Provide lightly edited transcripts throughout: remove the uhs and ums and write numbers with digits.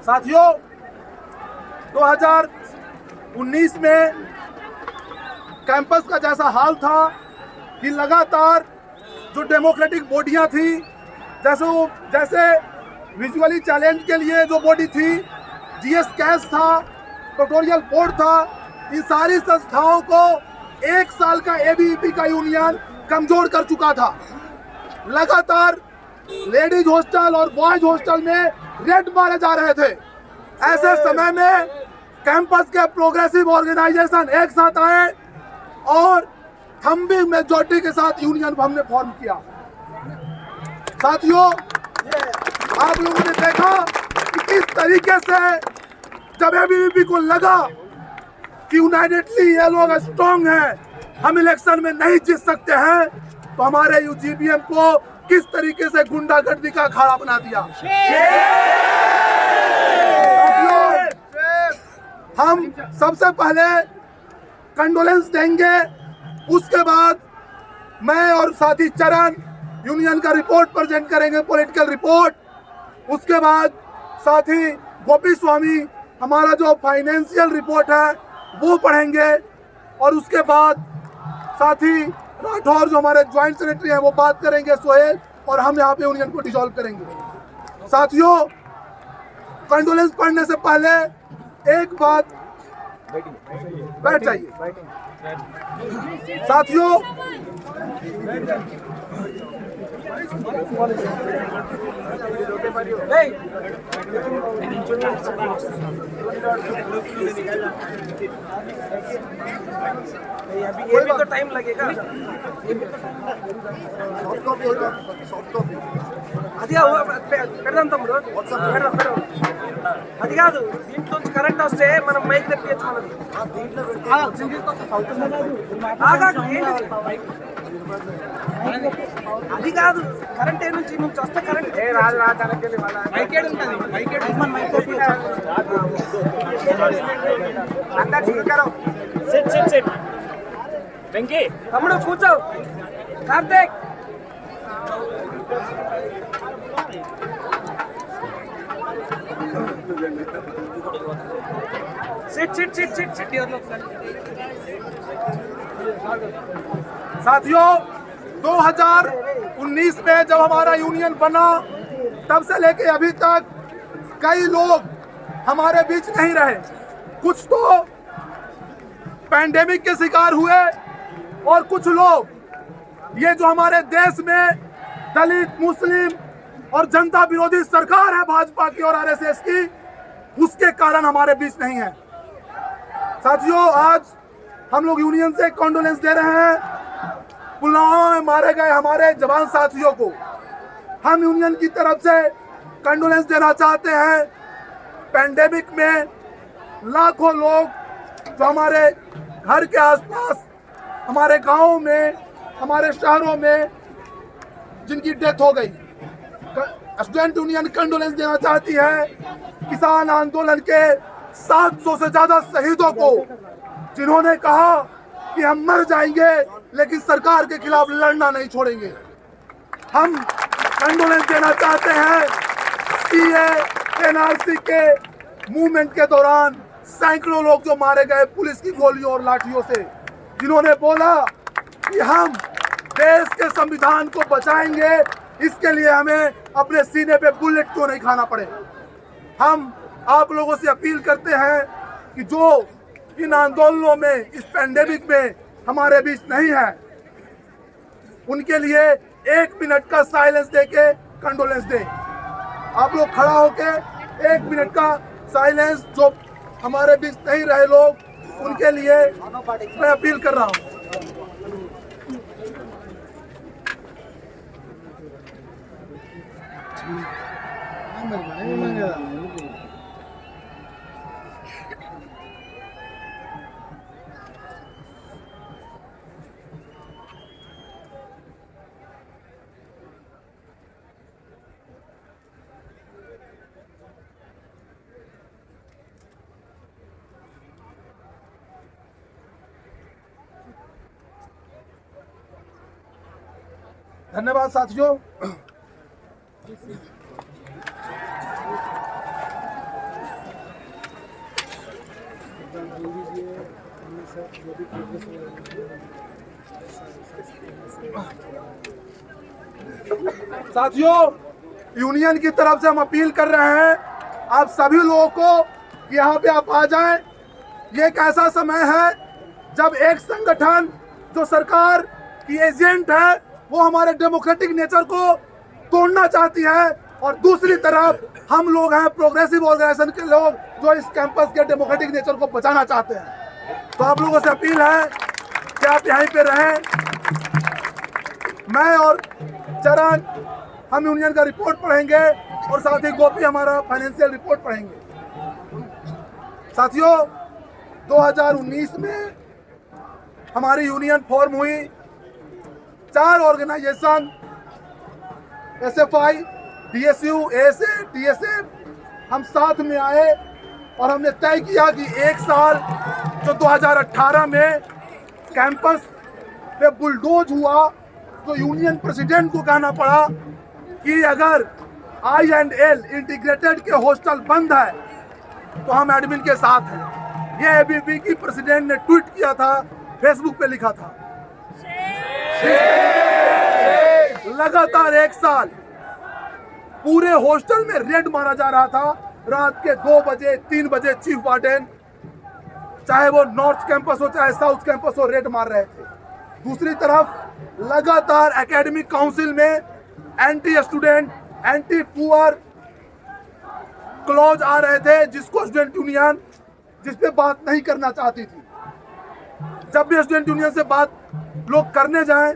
साथियों, 2019 में कैंपस का जैसा हाल था कि लगातार जो डेमोक्रेटिक बॉडियां थी, जैसे विजुअली चैलेंज के लिए जो बॉडी थी, जीएस कैस था, ट्यूटोरियल बोर्ड था, इन सारी संस्थाओं को एक साल का एबीवीपी का यूनियन कमजोर कर चुका था। लगातार लेडीज हॉस्टल और बॉयज हॉस्टल में रेड मारे जा रहे थे। ऐसे समय में कैंपस के प्रोग्रेसिव ऑर्गेनाइजेशन एक साथ आए और थम्बी मेजॉरिटी के साथ यूनियन हमने फॉर्म किया। साथियों, आप लोगों ने देखा कि किस तरीके से जब एबीवीपी को लगा कि यूनाइटेडली ये लोग स्ट्रॉन्ग हैं, हम इलेक्शन में नहीं जीत सकते हैं, तो हमारे यूजीबीएम को किस तरीके से गुंडागर्दी का अखाड़ा बना दिया। हम सबसे पहले कंडोलेंस देंगे, उसके बाद मैं और साथी चरण यूनियन का रिपोर्ट प्रेजेंट करेंगे, पॉलिटिकल रिपोर्ट। उसके बाद साथी गोपी स्वामी हमारा जो फाइनेंशियल रिपोर्ट है वो पढ़ेंगे, और उसके बाद साथी राठौर जो हमारे ज्वाइंट सेक्रेटरी हैं वो बात करेंगे, सोहेल, और हम यहाँ पे यूनियन को डिसॉल्व करेंगे। साथियों, कंडोलेंस पढ़ने से पहले एक बात, बैठ जाइए साथियों। ये भी तो टाइम लगेगा। అది పెడదాం తమ్ముడు, అది కాదు, దీంట్లో కరెంట్ వస్తే మనం మైక్ తెప్పించచ్చు మనది. అది కాదు, కరెంట్ ఏ నుంచి వస్తే కరెంట్ రాదు సెట్ వెంకీ తమ్ముడు కూర్చో. కార్తీక్ साथियों, 2019 में जब हमारा यूनियन बना तब से लेके अभी तक कई लोग हमारे बीच नहीं रहे। कुछ तो पैंडेमिक के शिकार हुए और कुछ लोग ये जो हमारे देश में दलित, मुस्लिम और जनता विरोधी सरकार है भाजपा की और आरएसएस की, उसके कारण हमारे बीच नहीं है। साथियों, आज हम लोग यूनियन से कॉन्डोलेंस दे रहे हैं पुलवामा में मारे गए हमारे जवान साथियों को। हम यूनियन की तरफ से कॉन्डोलेंस देना चाहते हैं। पैंडेमिक में लाखों लोग जो हमारे घर के आसपास, हमारे गांवों में, हमारे शहरों में जिनकी डेथ हो गई, स्टूडेंट यूनियन कंडोलेंस देना चाहती है किसान आंदोलन के 700 से ज्यादा शहीदों को, जिन्होंने कहा कि हम मर जाएंगे लेकिन सरकार के खिलाफ लड़ना नहीं छोड़ेंगे। हम कंडोलेंस देना चाहते हैं सीए एनआरसी के मूवमेंट के दौरान सैकड़ों लोग जो मारे गए पुलिस की गोलियों और लाठियों से, जिन्होंने बोला कि हम देश के संविधान को बचाएंगे, इसके लिए हमें अपने सीने पे बुलेट क्यों नहीं खाना पड़े। हम आप लोगों से अपील करते हैं कि जो इन आंदोलनों में, इस पैंडेमिक में हमारे बीच नहीं है, उनके लिए 1 मिनट का साइलेंस देके कंडोलेंस दें। आप लोग खड़ा होके 1 मिनट का साइलेंस, जो हमारे बीच नहीं रहे लोग, उनके लिए मैं अपील कर रहा हूँ। धन्यवाद साथियों। साथियों, यूनियन की तरफ से हम अपील कर रहे हैं आप सभी लोगों को कि यहाँ पे आप आ जाएं। ये एक ऐसा समय है जब एक संगठन जो सरकार की एजेंट है वो हमारे डेमोक्रेटिक नेचर को तोड़ना चाहती है, और दूसरी तरफ हम लोग हैं प्रोग्रेसिव ऑर्गेनाइजेशन के लोग जो इस कैंपस के डेमोक्रेटिक नेचर को बचाना चाहते हैं। तो आप लोगों से अपील है कि आप यहीं पे रहें। मैं और चरण हम यूनियन का रिपोर्ट पढ़ेंगे और साथ ही गोपी हमारा फाइनेंशियल रिपोर्ट पढ़ेंगे। साथियों, 2019 में हमारी यूनियन फॉर्म हुई। 4 organisation SFI, DSU, ASA, TSA हम साथ में आए और हमने तय किया कि 1 साल जो 2018 में कैंपस पे बुलडोज हुआ, तो यूनियन प्रेसिडेंट को कहना पड़ा कि अगर I&L इंटीग्रेटेड के हॉस्टल बंद है तो हम एडमिन के साथ हैं। ये ABP की प्रेसिडेंट ने ट्वीट किया था, फेसबुक पे लिखा था। लगातार 1 साल पूरे हॉस्टल में रेड मारा जा रहा था। रात के 2 बजे 3 बजे चीफ वार्डन, चाहे वो नॉर्थ कैंपस हो चाहे साउथ कैंपस हो, रेड मार रहे थे। दूसरी तरफ लगातार एकेडमिक काउंसिल में anti student, anti poor clause आ रहे थे, जिसको स्टूडेंट यूनियन जिस पे बात नहीं करना चाहती थी। जब भी स्टूडेंट यूनियन से बात लोग करने जाएं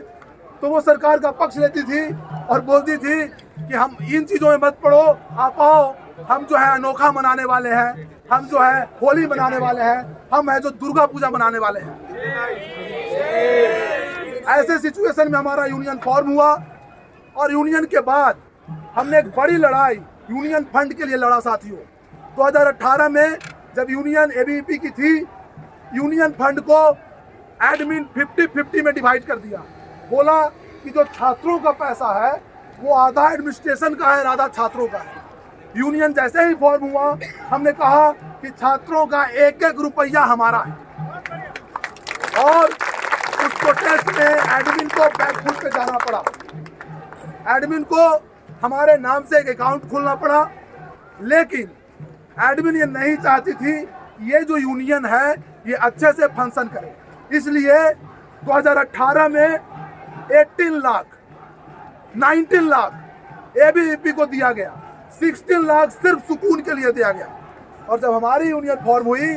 तो वो सरकार का पक्ष लेती थी और बोलती थी कि हम इन चीज़ों में मत पड़ो, आप आओ, हम जो है अनोखा मनाने वाले हैं, हम जो है होली मनाने वाले हैं, हम है जो दुर्गा पूजा मनाने वाले हैं। ऐसे सिचुएशन में हमारा यूनियन फॉर्म हुआ और यूनियन के बाद हमने एक बड़ी लड़ाई यूनियन फंड के लिए लड़ा। साथियों, 2018 में जब यूनियन ABP की थी, यूनियन फंड को एडमिन 50-50 में डिवाइड कर दिया। बोला कि जो छात्रों का पैसा है वो आधा एडमिनिस्ट्रेशन का है, आधा छात्रों का है। यूनियन जैसे ही फॉर्म हुआ, हमने कहा कि छात्रों का 1-1 रुपया हमारा है, और उस प्रोटेस्ट में एडमिन को बैकफुट पे जाना पड़ा। एडमिन को हमारे नाम से एक अकाउंट खोलना पड़ा, लेकिन एडमिन ये नहीं चाहती थी ये जो यूनियन है ये अच्छे से फंक्शन करे। इसलिए 2018 में 19 लाख ABP को दिया गया, 16 लाख सिर्फ सुकून के लिए दिया गया। और जब हमारी यूनियन फॉर्म हुई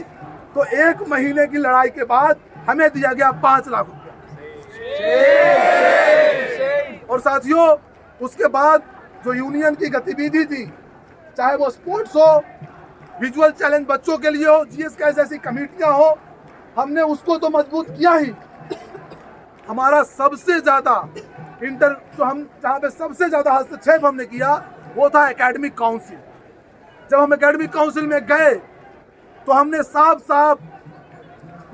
तो 1 महीने की लड़ाई के बाद हमें दिया गया 5 लाख रुपया। और साथियों, उसके बाद जो यूनियन की गतिविधि थी, चाहे वो स्पोर्ट्स हो, विजुअल चैलेंज बच्चों के लिए हो, GS जैसी कमेटियां हो, हमने उसको तो मजबूत किया ही। हमारा सबसे ज्यादा जो हम जहाँ पे सबसे ज्यादा हस्तक्षेप हमने किया वो था एकेडमिक काउंसिल। जब हम एकेडमिक काउंसिल में गए तो हमने साफ साफ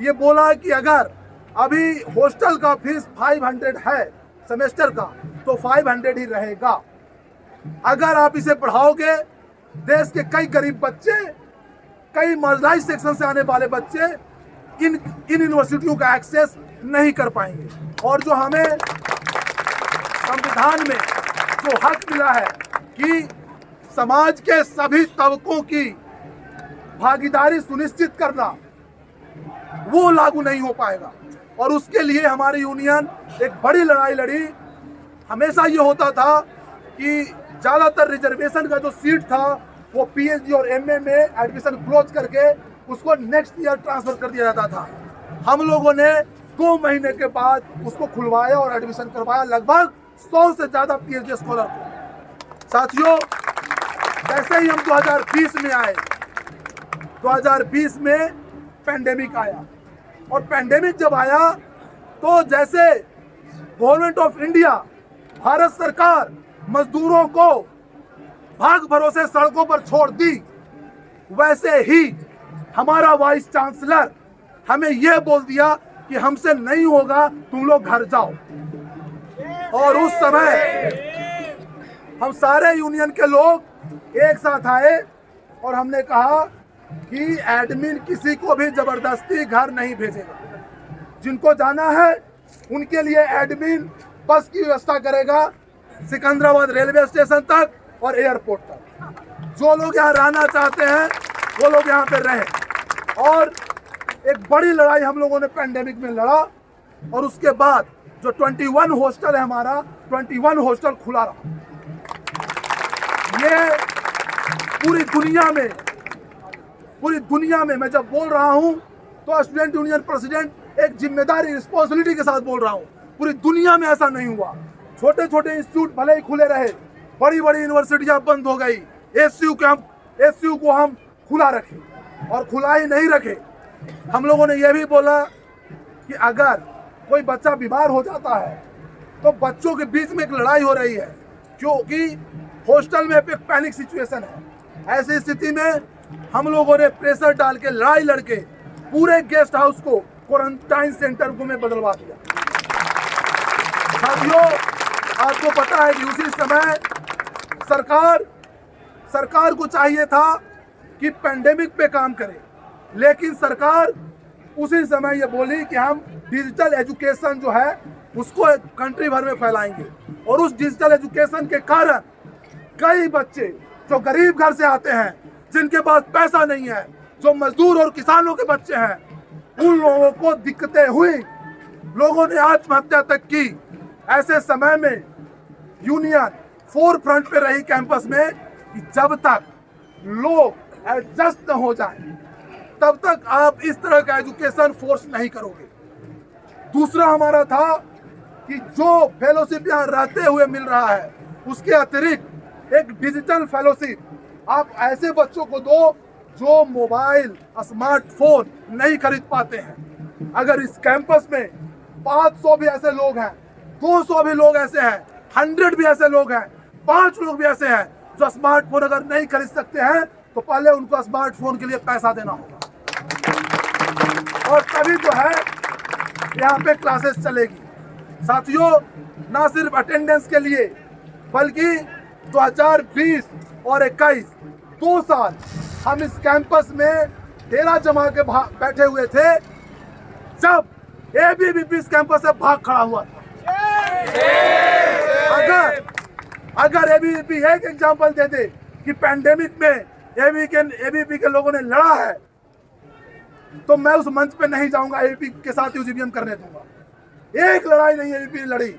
ये बोला कि अगर अभी हॉस्टल का फीस 500 है सेमेस्टर का, तो 500 ही रहेगा। अगर आप इसे बढ़ाओगे, देश के कई गरीब बच्चे, कई मार्जिनलाइज्ड सेक्शन से आने वाले बच्चे इन यूनिवर्सिटियों का एक्सेस नहीं कर पाएंगे। और जो हमें संविधान में जो हक मिला है कि समाज के सभी तबकों की भागीदारी सुनिश्चित करना, वो लागू नहीं हो पाएगा। और उसके लिए हमारी यूनियन एक बड़ी लड़ाई लड़ी। हमेशा ये होता था कि ज़्यादातर रिजर्वेशन का जो सीट था वो पीएचडी और एमए में एडमिशन क्लोज करके उसको नेक्स्ट ईयर ट्रांसफर कर दिया जाता था। हम लोगों ने 2 महीने के बाद उसको खुलवाया और एडमिशन करवाया लगभग 100 से ज़्यादा पीएचडी स्कॉलर को। साथियों, जैसे ही हम 2020 में आए, 2020 में पैंडेमिक आया और पैंडेमिक जब आया तो जैसे गवर्नमेंट ऑफ इंडिया, भारत सरकार मजदूरों को भाग भरोसे सड़कों पर छोड़ दी, वैसे ही हमारा वाइस चांसलर हमें यह बोल दिया कि हमसे नहीं होगा, तुम लोग घर जाओ। और उस समय हम सारे यूनियन के लोग एक साथ आए और हमने कहा कि एडमिन किसी को भी जबरदस्ती घर नहीं भेजेगा। जिनको जाना है उनके लिए एडमिन बस की व्यवस्था करेगा सिकंदराबाद रेलवे स्टेशन तक और एयरपोर्ट तक। जो लोग यहाँ रहना चाहते हैं वो लोग यहाँ पे रहें। और एक बड़ी लड़ाई हम लोगों ने पैंडेमिक में लड़ा और उसके बाद जो 21 हॉस्टल है हमारा, 21 हॉस्टल खुला रहा। ये पूरी दुनिया में मैं जब बोल रहा हूँ तो स्टूडेंट यूनियन प्रेसिडेंट एक जिम्मेदारी, रिस्पॉन्सिबिलिटी के साथ बोल रहा हूँ। पूरी दुनिया में ऐसा नहीं हुआ। छोटे छोटे इंस्टीट्यूट भले ही खुले रहे, बड़ी बड़ी यूनिवर्सिटियां बंद हो गई, एसयू को हम खुला रखे और खुला ही नहीं रखे। हम लोगों ने यह भी बोला कि अगर कोई बच्चा बीमार हो जाता है तो बच्चों के बीच में एक लड़ाई हो रही है, क्योंकि हॉस्टल में एक पैनिक सिचुएशन है। ऐसी स्थिति में हम लोगों ने प्रेशर डाल के, लड़ाई लड़के पूरे गेस्ट हाउस को क्वारंटाइन सेंटर को में बदलवा दिया। साथियों, आपको पता है कि उसी समय सरकार को चाहिए था कि पैंडेमिक पे काम करे, लेकिन सरकार उसी समय ये बोली कि हम डिजिटल एजुकेशन जो है उसको कंट्री भर में फैलाएंगे। और उस डिजिटल एजुकेशन के कारण कई बच्चे जो गरीब घर से आते हैं, जिनके पास पैसा नहीं है, जो मजदूर और किसानों के बच्चे हैं, उन लोगों को दिक्कतें हुई, लोगों ने आत्महत्या तक की। ऐसे समय में यूनियन फोर फ्रंट पे रही कैंपस में कि जब तक लोग एडजस्ट न हो जाए तब तक आप इस तरह का एजुकेशन फोर्स नहीं करोगे। दूसरा हमारा था कि जो फेलोशिप यहाँ रहते हुए मिल रहा है उसके अतिरिक्त एक डिजिटल फेलोशिप आप ऐसे बच्चों को दो जो मोबाइल, स्मार्टफोन नहीं खरीद पाते हैं। अगर इस कैंपस में 500 भी ऐसे लोग हैं, 200 भी लोग ऐसे हैं, 100 भी ऐसे लोग हैं, 5 लोग भी ऐसे हैं जो स्मार्टफोन अगर नहीं खरीद सकते हैं तो पहले उनको स्मार्टफोन के लिए पैसा देना होगा और तभी जो है यहाँ पे क्लासेस चलेगी। साथियों, ना सिर्फ अटेंडेंस के लिए बल्कि 2020 और 21 2 साल हम इस कैंपस में डेरा जमा के बैठे हुए थे जब एबीवीपी इस कैंपस से भाग खड़ा हुआ था। अगर एबीवीपी एक एग्जांपल दे दे कि पैंडेमिक में एबीवीपी के लोगों ने लड़ा है तो मैं उस मंच पे नहीं जाऊंगा, एबीवीपी के साथ यूजीबीएम करने दूंगा। एक लड़ाई नहीं एबीवीपी लड़ी।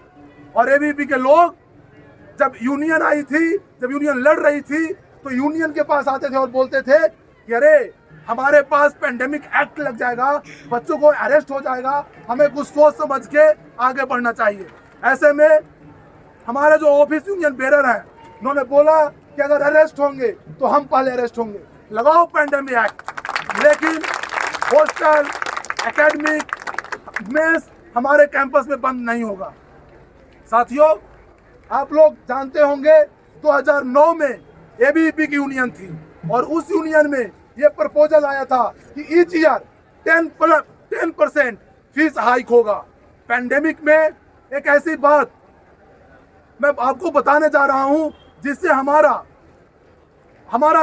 और एबीवीपी के लोग जब यूनियन आई थी, जब यूनियन लड़ रही थी तो यूनियन के पास आते थे और बोलते थे कि अरे हमारे पास पैंडेमिक एक्ट लग जाएगा, बच्चों को अरेस्ट हो जाएगा, हमें कुछ सोच समझ के आगे बढ़ना चाहिए। ऐसे में हमारे जो ऑफिस यूनियन बेरर हैं उन्होंने बोला कि अगर अरेस्ट होंगे तो हम पहले अरेस्ट होंगे, लगाओ पैंडेमिक एक्ट। लेकिन हॉस्टल, एकेडमिक, मेस हमारे कैंपस में बंद नहीं होगा। साथियों, आप लोग जानते होंगे 2009 में एबीवीपी की यूनियन थी और उस यूनियन में ये प्रपोजल आया था कि ईच ईयर 10% फीस हाइक होगा। पैंडेमिक में एक ऐसी बात मैं आपको बताने जा रहा हूं जिससे हमारा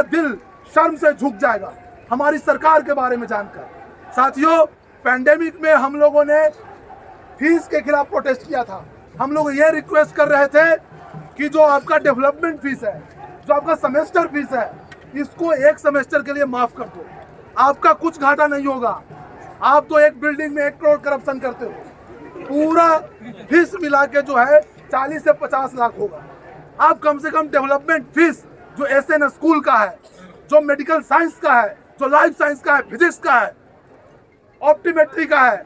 दिल शर्म से झुक जाएगा हमारी सरकार के बारे में जानकर। साथियों, पैंडेमिक में हम लोगों ने फीस के खिलाफ प्रोटेस्ट किया था। हम लोग ये रिक्वेस्ट कर रहे थे कि जो आपका डेवलपमेंट फीस है, जो आपका सेमेस्टर फीस है, इसको एक सेमेस्टर के लिए माफ कर दो। आपका कुछ घाटा नहीं होगा। आप तो एक बिल्डिंग में 1 करोड़ करप्शन करते हो, पूरा फीस मिला के जो है 40 से 50 लाख होगा। आप कम से कम डेवलपमेंट फीस जो SN स्कूल का है, जो मेडिकल साइंस का है, जो लाइफ साइंस का है, फिजिक्स का है, ऑप्टोमेट्री का है,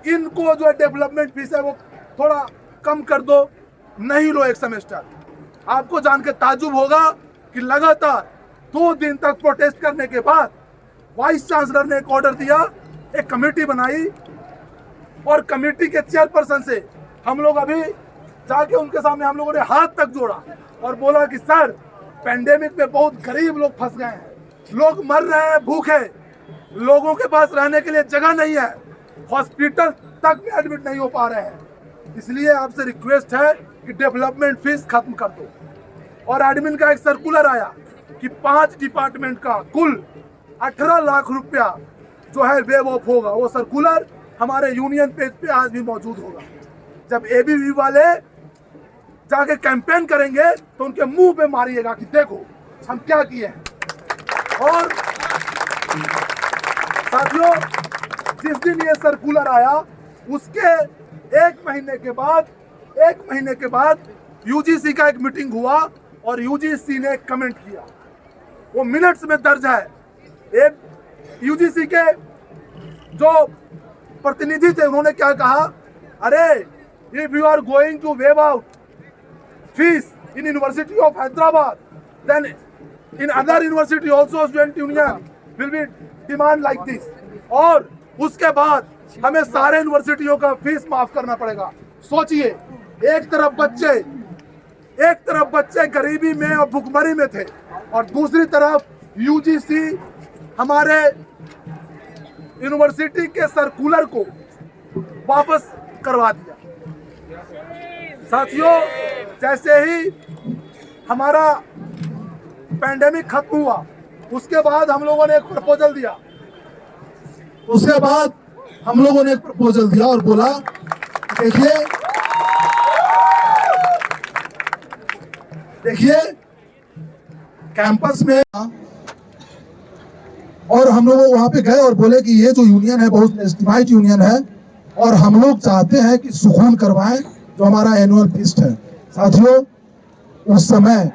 इनको जो डेवलपमेंट फीस है वो थोड़ा कम कर दो, नहीं लो एक सेमेस्टर। आपको जान के ताजुब होगा कि लगातार 2 दिन तक प्रोटेस्ट करने के बाद वाइस चांसलर ने एक ऑर्डर दिया, एक कमेटी बनाई और कमेटी के चेयरपर्सन से हम लोग अभी जाके उनके सामने हम लोगों ने हाथ तक जोड़ा और बोला कि सर, पेंडेमिक में बहुत गरीब लोग फंस गए हैं, लोग मर रहे हैं भूखे, लोगों के पास रहने के लिए जगह नहीं है, हॉस्पिटल तक में एडमिट नहीं हो पा रहे हैं, इसलिए आपसे रिक्वेस्ट है कि डेवलपमेंट फीस खत्म कर दो। और एडमिन का एक सर्कुलर आया कि 5 डिपार्टमेंट का कुल 18 लाख रुपया जो है वेव ऑफ होगा। वो सर्कुलर हमारे यूनियन पेज पे आज भी मौजूद होगा। जब ABV वाले जाके कैंपेन करेंगे तो उनके मुंह पे मारिएगा कि देखो हम क्या किए हैं। और साथियों, जिस दिन ये सर्कुलर आया उसके 1 महीने के बाद UGC का एक मीटिंग हुआ और UGC ने कमेंट किया, वो मिनट्स में दर्ज है। एक UGC के जो प्रतिनिधि थे उन्होंने क्या कहा, अरे if you are going to waive out fees in university of Hyderabad, then in other university also student union will be demand like this. और उसके बाद हमें सारे यूनिवर्सिटियों का फीस माफ करना पड़ेगा। सोचिए, एक तरफ बच्चे गरीबी में और भुखमरी में थे और दूसरी तरफ UGC हमारे यूनिवर्सिटी के सर्कुलर को वापस करवा दिया। साथियों, जैसे ही हमारा पेंडेमिक खत्म हुआ उसके बाद हम लोगों ने एक प्रपोजल दिया, और बोला देखिए कैंपस में, और हम लोग वहां पे गए और बोले कि ये जो यूनियन है बहुत एस्टिमाइट यूनियन है और हम लोग चाहते हैं कि सुकून करवाएं जो हमारा एनुअल फीस्ट है। साथियों, उस समय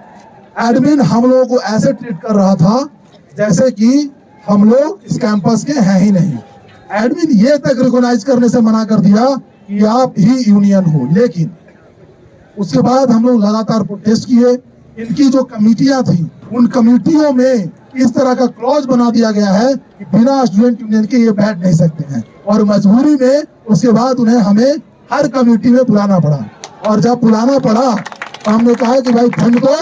एडमिन हम लोगों को ऐसे ट्रीट कर रहा था जैसे कि हम लोग इस कैंपस के हैं ही नहीं। एडमिन ये तक रिकॉग्नाइज करने से मना कर दिया कि आप ही यूनियन हो। लेकिन उसके बाद हम लोग लगातार प्रोटेस्ट किए। इनकी जो कमिटियां थी उन कमिटियों में इस तरह का क्लॉज बना दिया गया है कि बिना स्टूडेंट यूनियन के ये बैठ नहीं सकते हैं, और मजबूरी में उसके बाद उन्हें हमें हर कमेटी में बुलाना पड़ा। और जब बुलाना पड़ा तो हमने कहा कि भाई फंड दो।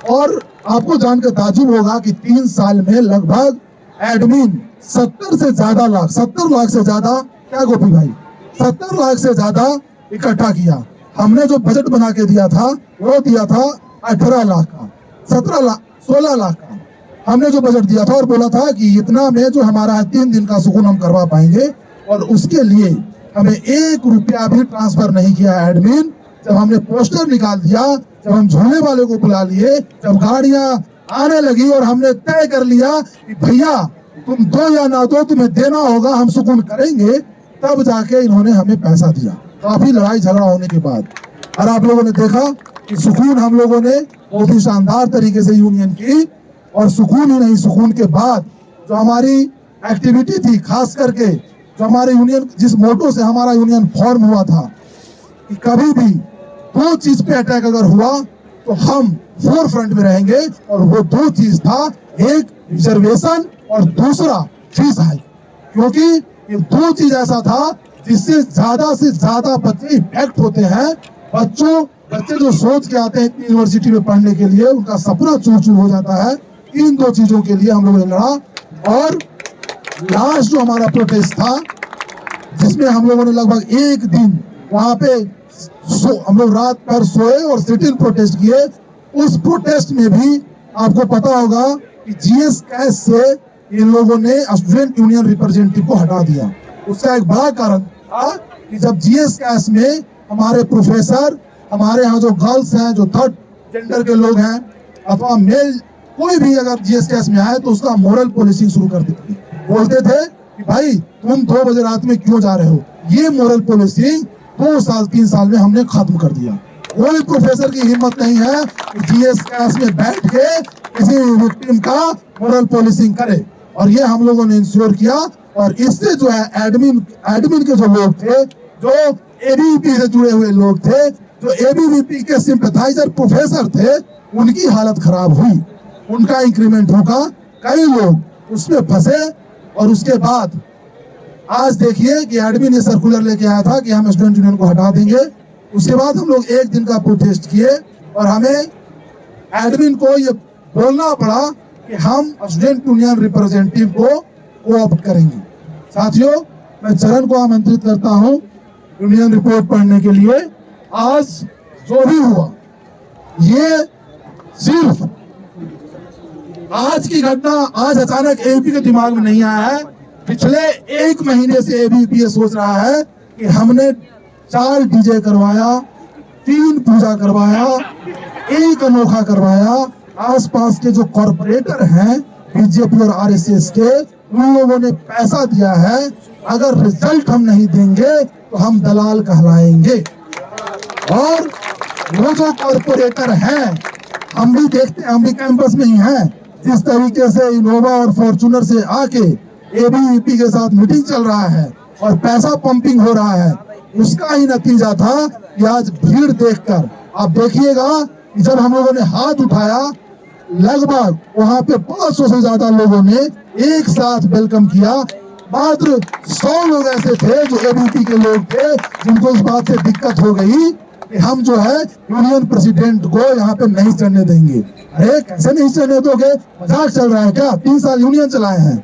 और आपको जानकर ताजुब होगा कि 3 साल में लगभग एडमिन 70 लाख से ज्यादा क्या गोपी भाई, 70 लाख से ज्यादा इकट्ठा किया। हमने जो बजट बना के दिया था वो दिया था 18 लाख का, 16 लाख का हमने जो बजट दिया था, और बोला था कि इतना में जो हमारा 3 दिन का सुकून हम करवा पाएंगे। और उसके लिए हमें 1 रुपया भी ट्रांसफर नहीं किया एडमिन। जब हमने पोस्टर निकाल दिया, जब हम झोले वाले को बुला लिए, जब गाड़ियां आने लगी और हमने तय कर लिया कि भैया तुम दो या ना दो, तुम्हें देना होगा, हम सुकून करेंगे, तब जाके इन्होंने हमें पैसा दिया। काफी लड़ाई झगड़ा होने के बाद, और आप लोगों ने देखा कि सुकून हम लोगों ने बहुत ही शानदार तरीके से यूनियन की। और सुकून ही नहीं, सुकून के बाद जो हमारी एक्टिविटी थी, खास करके जो हमारे यूनियन, जिस मोटो से हमारा यूनियन फॉर्म हुआ था कि कभी भी 2 चीज पे अटैक अगर हुआ तो हम फोर फ्रंट में रहेंगे, और वो 2 चीज था, एक रिजर्वेशन और दूसरा फीस हाइक। क्योंकि ये 2 चीज ऐसा था जिससे ज्यादा से ज्यादा बच्चे इफेक्ट होते हैं। बच्चे जो सोच के आते हैं यूनिवर्सिटी में पढ़ने के लिए, उनका सपना चूर चूर हो जाता है। इन 2 चीजों के लिए हम लोगों ने लड़ा। और लास्ट जो हमारा प्रोटेस्ट था, जिसमें हम लोगों ने लगभग 1 दिन वहां पे हम लोग रात भर सोए और सिटिंग प्रोटेस्ट किए। उस प्रोटेस्ट में भी आपको पता होगा कि GS कैश से इन लोगों ने स्टूडेंट यूनियन रिप्रेजेंटेटिव को हटा दिया। उसका एक बड़ा कारण था कि जब GS कैश में हमारे प्रोफेसर, हमारे यहाँ जो गर्ल्स हैं, जो 3rd जेंडर के लोग हैं, अथवा मेल कोई भी अगर GS कैश में आए तो उसका मोरल पॉलिसिंग शुरू कर देते थे। बोलते थे कि भाई तुम 2 बजे रात में क्यों जा रहे हो। ये मोरल पुलिसिंग 2 साल 3 साल में हमने खत्म कर दिया। कोई प्रोफेसर की हिम्मत नहीं है कि जीएस क्लास में बैठ के किसी विक्टिम का मोरल पुलिसिंग करे, और ये हम लोगों ने इंश्योर किया। और इससे जो है एडमिन के जो लोग थे, जो एबीवीपी से जुड़े हुए लोग थे, जो एबीवीपी के सिंपैथाइजर प्रोफेसर थे, उनकी हालत खराब हुई, उनका इंक्रीमेंट होगा, कई लोग उसमें फंसे। और उसके बाद आज देखिए कि एडमिन ने सर्कुलर लेके आया था कि हम स्टूडेंट यूनियन को हटा देंगे। उसके बाद हम लोग 1 दिन का प्रोटेस्ट किए और हमें एडमिन को ये बोलना पड़ा कि हम स्टूडेंट यूनियन रिप्रेजेंटेटिव को कोऑप्ट करेंगे। साथियों, मैं चरण को आमंत्रित करता हूं यूनियन रिपोर्ट पढ़ने के लिए। आज जो भी हुआ ये सिर्फ आज की घटना, आज अचानक एबीवीपी के दिमाग में नहीं आया है। पिछले 1 महीने से एबीवीपी ये सोच रहा है कि हमने 4 डीजे करवाया, 3 पूजा करवाया, 1 अनोखा करवाया। आसपास के जो कॉरपोरेटर हैं बीजेपी और आरएसएस के, उन लोगों ने पैसा दिया है। अगर रिजल्ट हम नहीं देंगे तो हम दलाल कहलाएंगे। और वो जो कॉरपोरेटर हैं, हम भी देखते हैं, हम भी कैंपस में ही हैं, जिस तरीके से इनोवा और फॉर्च्यूनर से आके एबीवीपी के साथ मीटिंग चल रहा है और पैसा पंपिंग हो रहा है, उसका ही नतीजा था कि आज भीड़ देखकर आप देखिएगा कि जब हम लोगों ने हाथ उठाया, लगभग वहां पे 500 से ज्यादा लोगों ने एक साथ वेलकम किया। मात्र 100 लोग ऐसे थे जो एबीवीपी के लोग थे, जिनको इस बात से दिक्कत हो गई कि हम जो है यूनियन प्रेसिडेंट को यहाँ पे नहीं चढ़ने देंगे। अरे कैसे नहीं चढ़ने दोगे, मजाक चल रहा है क्या? 3 साल यूनियन चलाए हैं।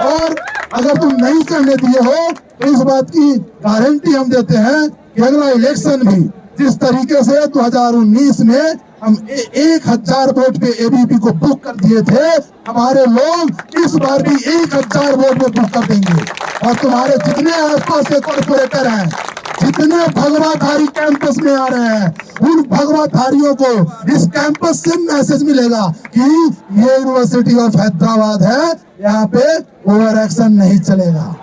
और अगर तुम नहीं चढ़ने दिए हो तो इस बात की गारंटी हम देते हैं कि अगला इलेक्शन भी जिस तरीके से 2019 में हम 1000 वोट पे एबीवीपी को बुक कर दिए थे, हमारे लोग इस बार भी 1000 वोट पे बुक कर देंगे। और तुम्हारे जितने आसपास के कॉर्पोरेटर हैं, जितने भगवाधारी कैंपस में आ रहे हैं, उन भगवाधारियों को इस कैंपस से मैसेज मिलेगा कि ये यूनिवर्सिटी ऑफ हैदराबाद है, यहाँ पे ओवर एक्शन नहीं चलेगा।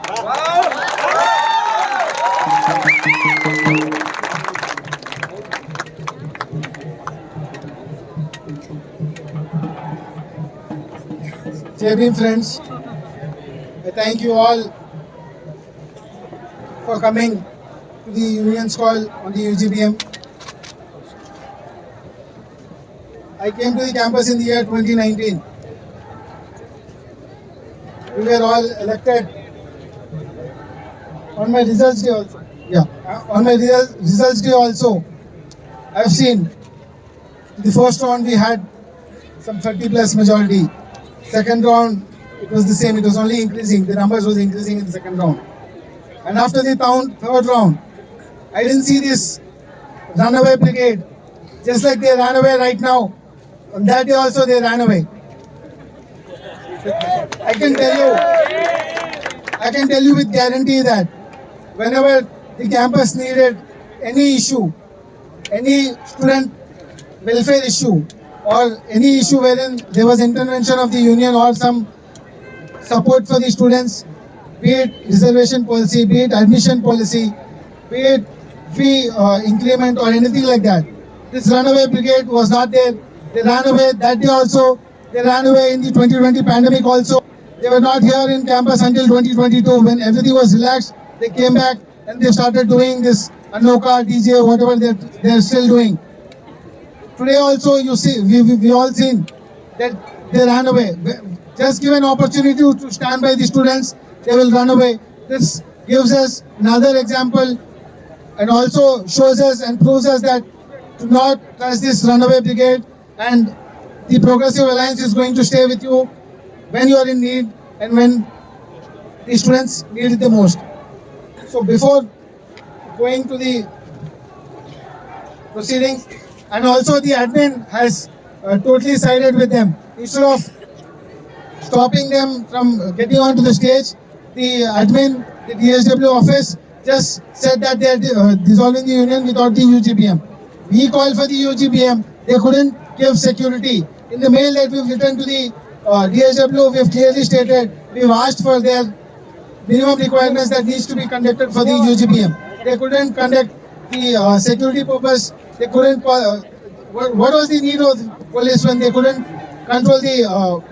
Jai Bhim friends, I thank you all for coming to the union's call on the UGBM. I came to the campus in the year 2019. We were all elected on my results day also. On my results day also, I've seen the first round we had some 30+ majority. Second round, it was the same. It was only increasing. The numbers was increasing in the second round. And after the third round, I didn't see this runaway brigade. Just like they ran away right now. On that day also they ran away. I can tell you with guarantee that whenever the campus needed any issue, any student welfare issue, or any issue wherein there was intervention of the union or some support for the students, be it reservation policy, be it admission policy, be it fee increment or anything like that. This runaway brigade was not there. They ran away that day also. They ran away in the 2020 pandemic also. They were not here in campus until 2022 when everything was relaxed. They came back and they started doing this Anoka, DJ, whatever they're still doing. Today also you see, we all seen that they ran away. Just give an opportunity to stand by the students, they will run away. This gives us another example and also shows us and proves us that to not trust this runaway brigade, and the Progressive Alliance is going to stay with you when you are in need and when the students need it the most. So before going to the proceedings, and also the admin has totally sided with them. Instead of stopping them from getting onto the stage, the admin, the DSW office just said that they are dissolving the union without the UGBM. We called for the UGBM. They couldn't give security. In the mail that we've written to the DSW, we've clearly stated we've asked for their minimum requirements that needs to be conducted for the UGPM. They couldn't conduct the security purpose. They couldn't. What was the need of police when they couldn't control the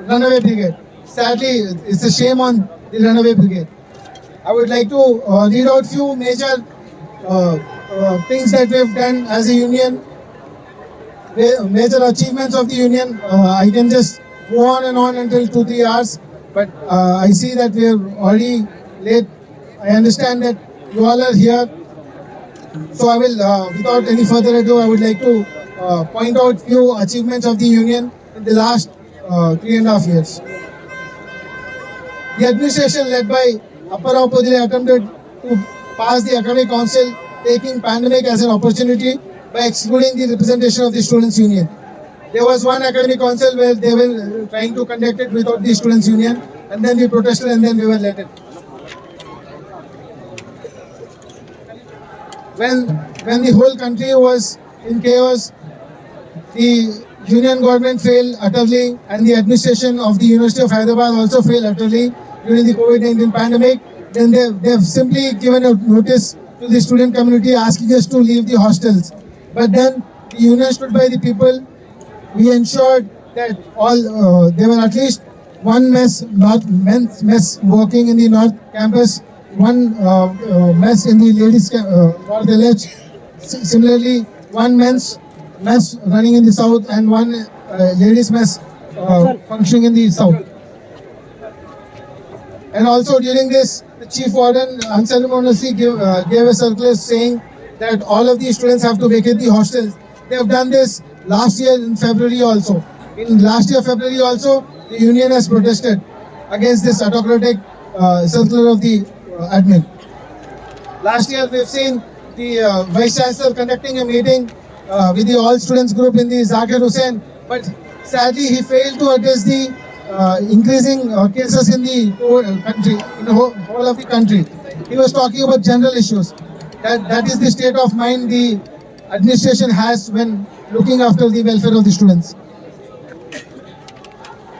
runaway brigade? Sadly, it's a shame on the runaway brigade. I would like to read out few major things that we've done as a union. Major achievements of the union. I can just go on and on until 2-3 hours, but I see that we are already late. I understand that you all are here, so I will, without any further ado, I would like to point out few achievements of the union in the last 3.5 years. The administration led by Apparao Pudile attempted to pass the academic council, taking pandemic as an opportunity by excluding the representation of the students' union. There was one academic council where they were trying to conduct it without the students' union, and then we protested and then we were let it. When the whole country was in chaos, the union government failed utterly, and the administration of the University of Hyderabad also failed utterly during the COVID-19 pandemic. Then they've simply given a notice to the student community asking us to leave the hostels. But then the union stood by the people. We ensured that all there were at least one mess, men's mess working in the North Campus, one mess in the ladies North LH. Similarly, one men's mess running in the South and one ladies mess functioning in the South. And also during this, the chief warden unceremoniously gave a circular saying that all of these students have to vacate the hostels. They have done this last year in February also. In last year February also, the union has protested against this autocratic circular of the admin. Last year we've seen the Vice Chancellor conducting a meeting with the all students group in the Zakir Hussain, but sadly he failed to address the increasing cases in the country, in the whole of the country. He was talking about general issues. That is the state of mind the administration has when looking after the welfare of the students.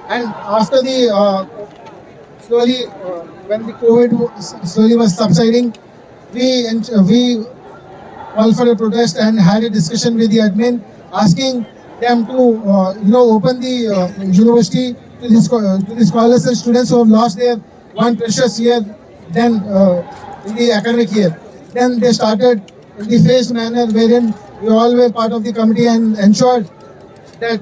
And after the slowly, when the COVID slowly was subsiding, we called for a protest and had a discussion with the admin, asking them to open the university to the scholars and students who have lost their one precious year then in the academic year. Then they started in the phased manner wherein we all were part of the committee and ensured that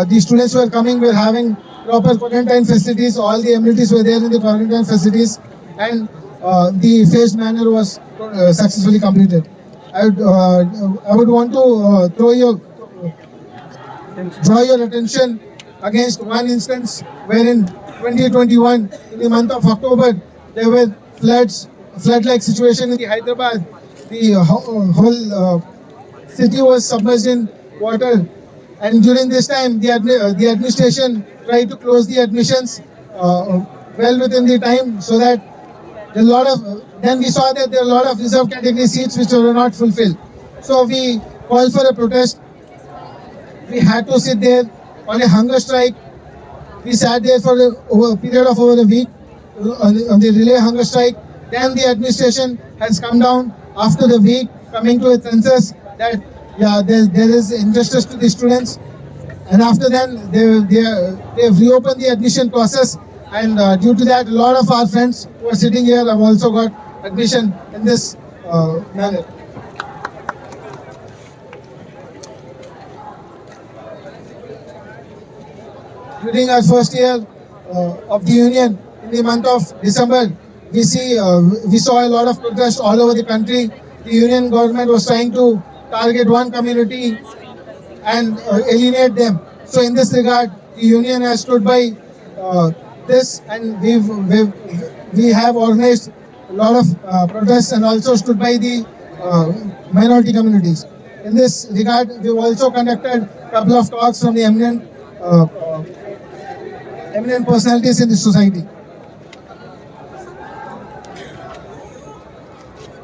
the students who were coming were having proper quarantine facilities. All the amenities were there in the quarantine facilities, and the phased manner was successfully completed. I would want to draw your attention against one instance wherein 2021, in the month of October, there were flood-like situation in the Hyderabad. The whole city was submerged in water, and during this time, the administration tried to close the admissions well within the time, so that then we saw that there are a lot of reserved category seats which were not fulfilled. So we called for a protest. We had to sit there on a hunger strike. We sat there for a period of over a week on the relay hunger strike. Then the administration has come down after the week, coming to a census that there is injustice to the students. And after then, they've reopened the admission process. And due to that, a lot of our friends who are sitting here have also got admission in this manner. During our first year of the union, in the month of December, we saw a lot of protests all over the country. The union government was trying to target one community and alienate them. So in this regard, the union has stood by this, and we have organized a lot of protests and also stood by the minority communities. In this regard, we've also conducted a couple of talks from the eminent personalities in the society.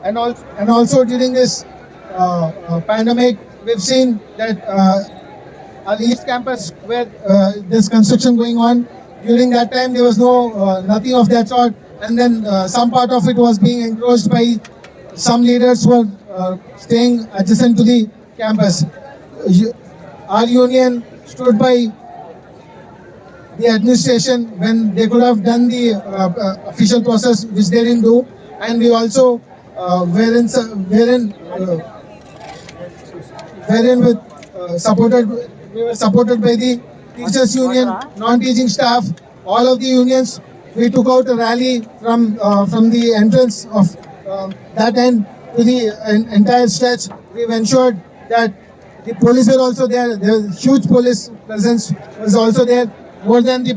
And also during this pandemic, we've seen that our East Campus, where there's construction going on, during that time there was nothing of that sort, and then some part of it was being encroached by some leaders who were staying adjacent to the campus. Our union stood by the administration when they could have done the official process, which they didn't do, and we also wherein we were supported by the teachers union, non-teaching staff, all of the unions. We took out a rally from the entrance of that end to the entire stretch. We've ensured that the police were also there. The huge police presence was also there, more than the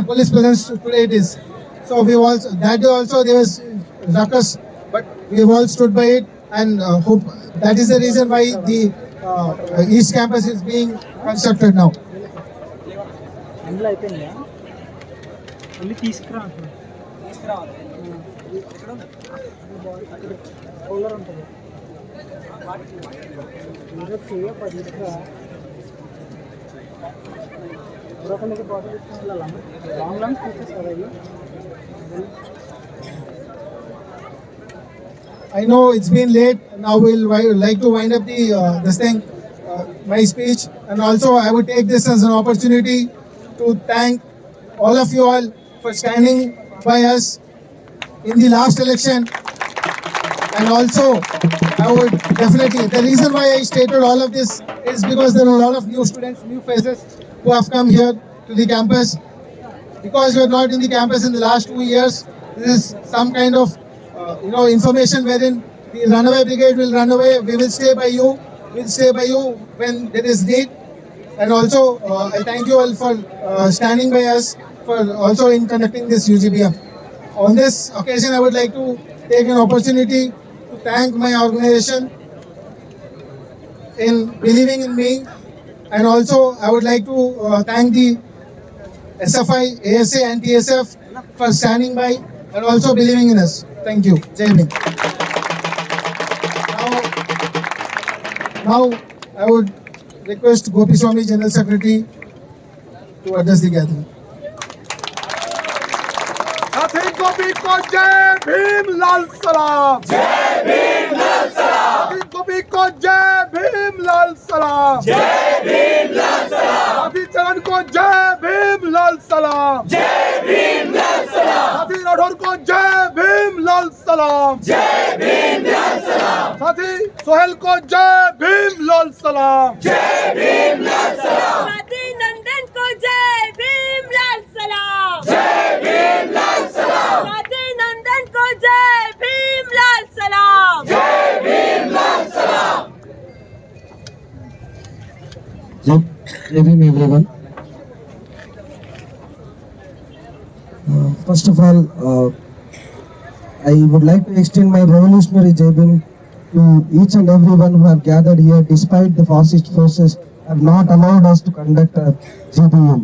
police presence today it is. So we also, that day also there was ruckus, but we have all stood by it, and hope that is the reason why the East Campus is being constructed now. అందులో అయిపోయిందా మళ్ళీ తీసుకురా cooler ఉంటుంది ఎవరొకరికి bottle ఇచ్చిన వెళ్ళాలి long long తీసేస్తారు అవి I know it's been late. Now we'll like to wind up my speech, and also I would take this as an opportunity to thank all of you all for standing by us in the last election. And also, I would definitely, the reason why I stated all of this is because there are a lot of new students, new faces who have come here to the campus. Because you are not in the campus in the last 2 years, this is some kind of information wherein the runaway brigade will run away. We will stay by you. We'll stay by you when there is need. And also, I thank you all for standing by us, for also in conducting this UGBM. On this occasion, I would like to take an opportunity to thank my organization in believing in me. And also, I would like to thank the SFI, ASA and TSF for standing by and also believing in us. Thank you. Jai Hind. Now, I would request Gopi Swami, General Secretary, to address the gathering. साथी गोपी को जय भीम लाल सलाम। जय भीम लाल सलाम। साथी गोपी को जय भीम लाल सलाम। जय भीम लाल सलाम। साथी चरण को जय भीम लाल सलाम। जय भीम लाल सलाम। साथी राठौर को जय भीम लाल सलाम। जय भीम लाल सलाम। साथी सोहेल को जय भीम लाल सलाम। जय भीम लाल सलाम। साथी नंदन को जय भीम लाल सलाम। जय भीम लाल सलाम। साथी नंदन को जय भीम लाल सलाम। जय भीम लाल सलाम। Jai Bhim everyone. First of all, I would like to extend my revolutionary Jai Bhim to each and everyone who have gathered here despite the fascist forces have not allowed us to conduct a GBM.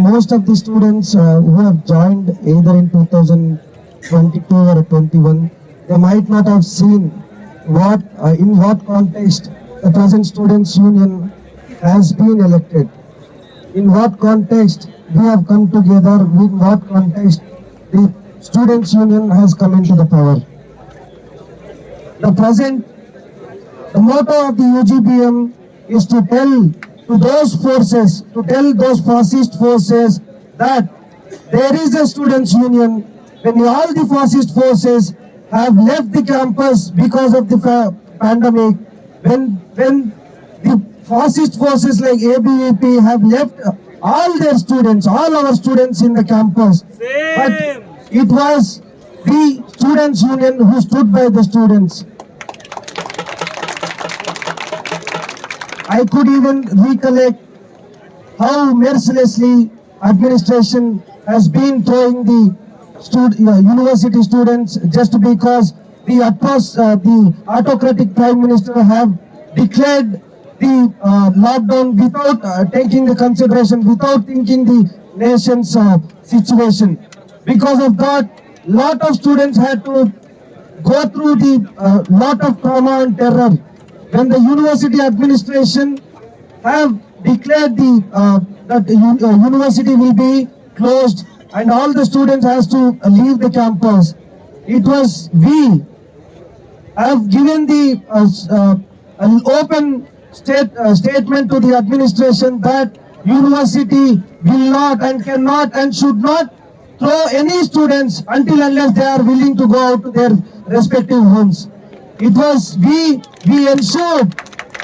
Most of the students who have joined either in 2022 or 21, they might not have seen in what context the present students union has been elected, in what context we have come together, in what context the students union has come into the power. The motto of the UGBM is to tell those fascist forces that there is a students union. When all the fascist forces have left the campus because of the pandemic, when the fascist forces like ABVP have left all our students in the campus, but it was the students union who stood by the students. I could even recollect how mercilessly administration has been throwing the university students just because the autocratic prime minister have declared the lockdown without taking the consideration, without thinking the nation's situation. Because of that, lot of students had to go through the lot of trauma and terror. when the university administration have declared that the university will be closed and all the students has to leave the campus, it was we have given an open statement to the administration that university will not and cannot and should not throw any students until unless they are willing to go out to their respective homes. It was we ensured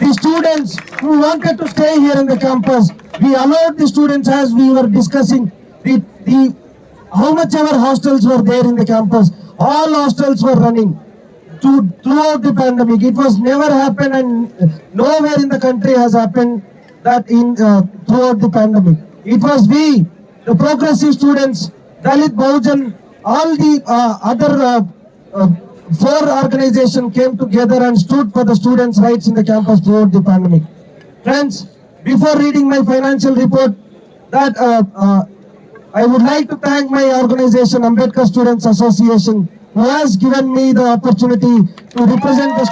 the students who wanted to stay here in the campus. We allowed the students, as we were discussing, the how much ever hostels were there in the campus. All hostels were running throughout the pandemic. It was never happened, and nowhere in the country has happened that in throughout the pandemic. It was we, the progressive students, Dalit Bahujan, all the other four organizations came together and stood for the students' rights in the campus throughout the pandemic. Friends, before reading my financial report, that I would like to thank my organization, Ambedkar Students Association, who has given me the opportunity to represent the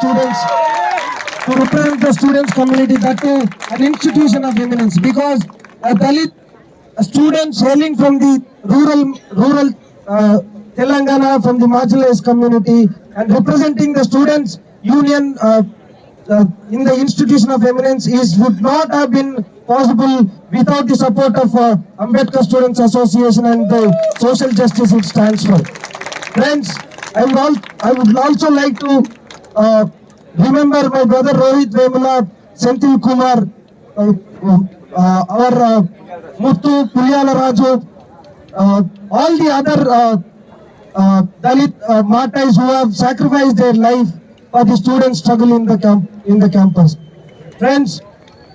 students community, that too an institution of eminence, because Dalit students hailing from the rural Telangana, from the marginalized community, and representing the students union in the institution of eminence would not have been possible without the support of Ambedkar Students Association and the social justice it stands for. Friends, I would also like to remember my brother Rohit Vemula, Senthil Kumar, our Muthu Pulyala Raju, all the other Dalit martyrs who have sacrificed their life for the students' struggle in the campus. Friends,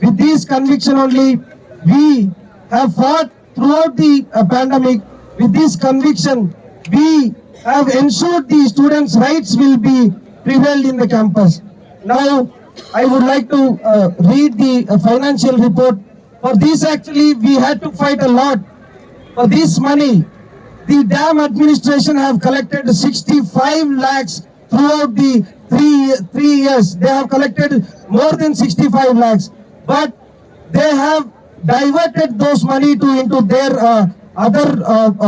with this conviction only, we have fought throughout the pandemic. With this conviction, we have ensured the students' rights will be prevailed in the campus. Now, I would like to read the financial report. For this, actually, we had to fight a lot. For this money, the dam administration have collected 65 lakhs throughout the three years. They have collected more than 65 lakhs, but they have diverted those money into their other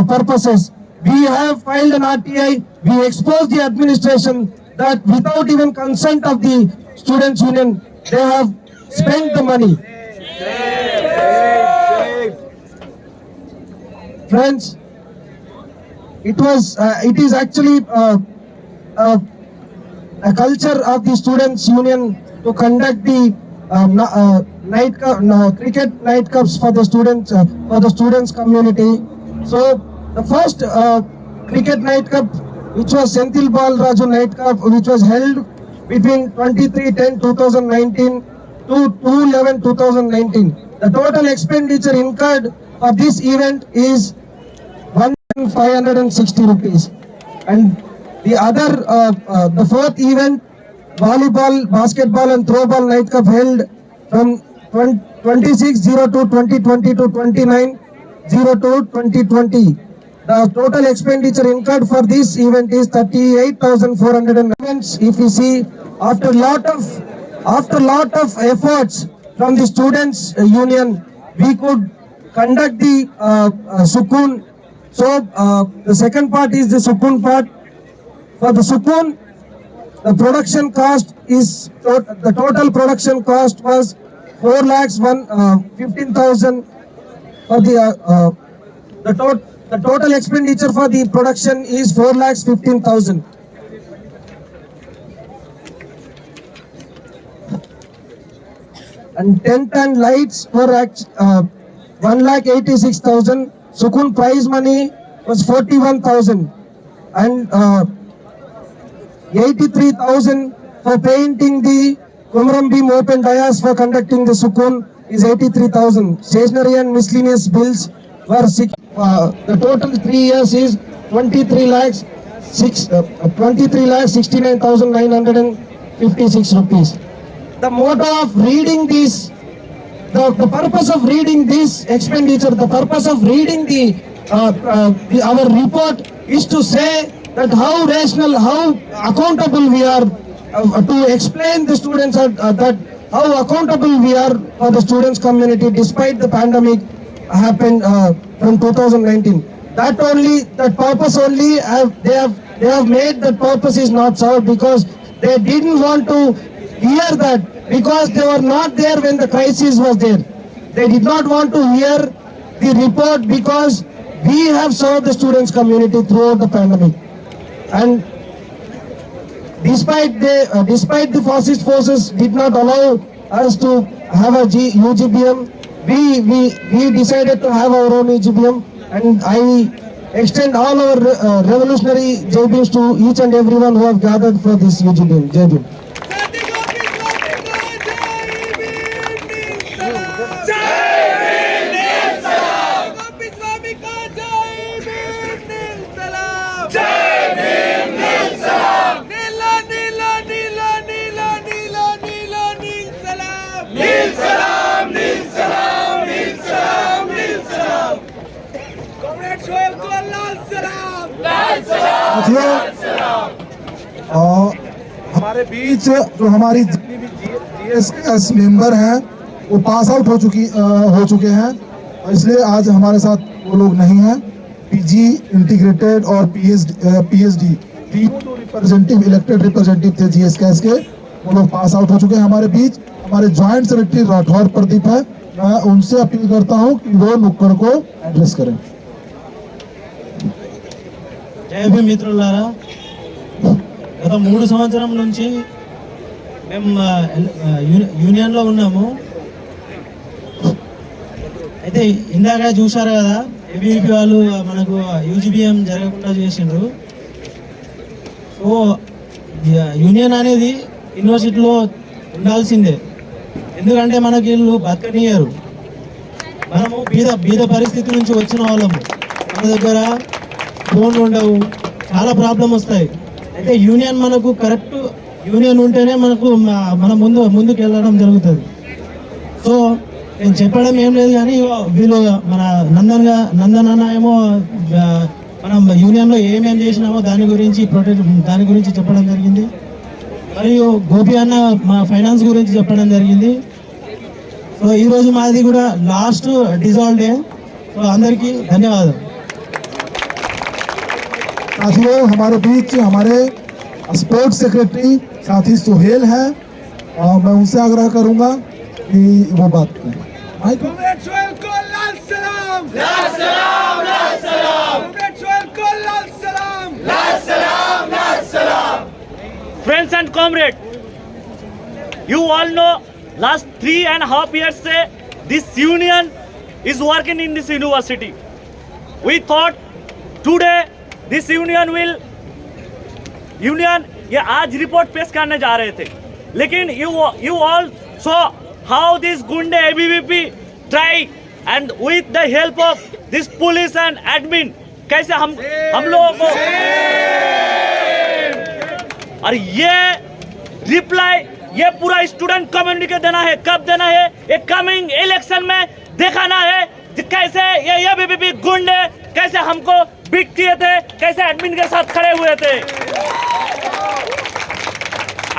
purposes. We have filed an RTI. We exposed the administration that without even consent of the students' union, they have spent the money. Friends, it is actually a culture of the students' union to conduct the cricket night cups for the students community. So the first cricket night cup, which was Senthil Bal Raju night cup, which was held between 23/10/2019 to 2/11/2019. The total expenditure incurred for this event is 1,560 rupees. And the other, the fourth event, volleyball, basketball and throwball night cup held from 26/02/2020 to 29/02/2020. The total expenditure incurred for this event is 38,400. If you see, after lot of efforts from the students' union, we could conduct the Sukoon. So the second part is the Sukoon part. For the Sukoon, the production cost is the total production cost was 4,15,000. For the total expenditure for the production is 4,15,000. And tent and lights were at 1,86,000. Sukoon prize money was 41,000, and 83,000 for painting the Kumaram Beam open dais. For conducting the Sukoon is 83,000. Stationery and miscellaneous bills were the total 3 years is 23,69,956 rupees. The motto of reading this, the purpose of reading this expenditure, the purpose of reading our report is to say that how rational, how accountable we are to explain the students that how accountable we are for the students community despite the pandemic happened from 2019. That purpose only they have made that purpose is not served because they didn't want to hear that because they were not there when the crisis was there. They did not want to hear the report because we have served the students community throughout the pandemic. And despite the fascist forces did not allow us to have a UGBM, we decided to have our own UGBM, and I extend all our revolutionary JBMs to each and everyone who have gathered for this UGBM. JBM. हमारे बीच जो हमारी GSS member हैं वो pass out हो चुके हैं, इसलिए आज हमारे साथ वो लोग नहीं हैं। पीजी इंटीग्रेटेड और पीएचडी रिप्रेजेंटेटिव इलेक्टेड रिप्रेजेंटेटिव थे जीएसएस के, वो लोग पास आउट हो चुके हैं हमारे बीच। हमारे जॉइंट सेक्रेटरी राठौर प्रदीप है, मैं उनसे अपील करता हूं कि वो नुक्कड़ को एड्रेस करें। జై భీమ్ మిత్రులారా, గత 3 సంవత్సరం నుంచి మేము యూనియన్లో ఉన్నాము. అయితే ఇందాక చూశారు కదా, ఏబీవీపీ వాళ్ళు మనకు యూజీబీఎం జరగకుండా చేసిండ్రు. సో యూనియన్ అనేది యూనివర్సిటీలో ఉండాల్సిందే, ఎందుకంటే మనకి వీళ్ళు బతకనియరు. మనము బీద పరిస్థితి నుంచి వచ్చిన వాళ్ళము, మన దగ్గర ఫోన్లు ఉండవు, చాలా ప్రాబ్లం వస్తాయి. అయితే యూనియన్ మనకు కరెక్ట్ యూనియన్ ఉంటేనే మనకు మన ముందుకు వెళ్ళడం జరుగుతుంది. సో నేను చెప్పడం ఏం లేదు, కానీ వీళ్ళు మన నందన్ ఏమో మనం యూనియన్లో ఏమేం చేసినామో దాని గురించి చెప్పడం జరిగింది. మరియు గోపి అన్న మా ఫైనాన్స్ గురించి చెప్పడం జరిగింది. సో ఈరోజు మాది కూడా లాస్ట్ డిజాల్వ్ డే. సో అందరికీ ధన్యవాదాలు. साथियों, हमारे बीच हमारे स्पोर्ट्स सेक्रेटरी साथी सुहेल हैं और मैं उनसे आग्रह करूंगा कि वो बात करें। Friends and comrades, you all know last 3.5 years से this union is working in this university. We thought today this union ये आज रिपोर्ट पेश करने जा रहे थे, लेकिन you all saw how this गुंडे ABVP try and with the help of this police and admin कैसे हम लोगों को और ये रिप्लाई ये पूरा स्टूडेंट कम्युनिटी को देना है। कब देना है? एक कमिंग इलेक्शन में दिखाना है कैसे ये ABVP गुंडे कैसे हमको बीट किए थे, कैसे एडमिन के साथ खड़े हुए थे।